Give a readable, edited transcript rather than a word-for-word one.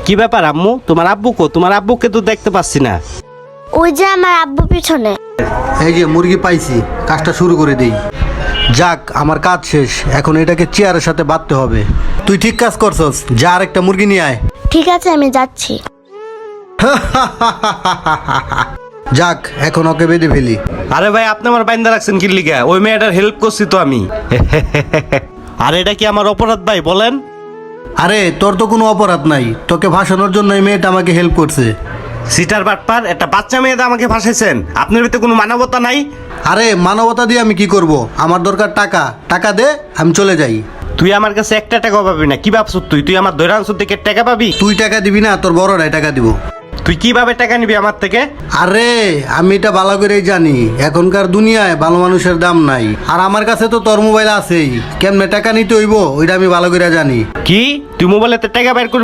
কি ব্যাপার আম্মু, তোমার আব্বু কো? তোমার আব্বুকে তো দেখতে পাচ্ছি না। ওই যে আমার আব্বু পিছনে। এই যে মুরগি পাইছি, কাজটা শুরু করে দেই। যাক, আমার কাজ শেষ, এখন এটাকে চেয়ারের সাথে বাঁধতে হবে। তুই ঠিক কাজ করছস, যা আর একটা মুরগি নিয়ে আয়। ঠিক আছে, আমি যাচ্ছি। যাক, এখন ওকে বেঁধে ফেলি। আরে ভাই, আপনি আমার বাইন্দা রাখছেন কি লিগা? ওই মেয়েটার হেল্প করছি তো আমি। আর এটা কি আমার অপরাধ ভাই বলেন? আরে তোর তো কোনো অপরাধ নাই, তোকে ভাসানোর জন্য এই মেয়েটা আমাকে হেল্প করছে। সিটার বাটপার, একটা বাচ্চা মেয়েটা আমাকে ফাঁসাইছেন। আপনার ভিতরে কোনো মানবতা নাই? আরে মানবতা দিয়ে আমি কি করব? আমার দরকার টাকা, টাকা দে, আমি চলে যাই। তুই আমার কাছে একটা টাকা পাবি না। কি ভাবছ তুই? তুই আমার দৈরাংশ থেকে টাকা পাবি? তুই টাকা দিবি না, তোর বড়রাই টাকা দিব। তুই কিভাবে টাকা নিবি আমার থেকে? আরে আমি এটা ভালো করেই জানি, এখনকার দুনিয়ায় ভালো মানুষের দাম নাই। আর আমার কাছে তো তোর মোবাইল আছেই, কেমনে টাকা নিতে হইব ওইটা আমি ভালো করে জানি। কি? তুই মোবাইলেতে টাকা বের করবি?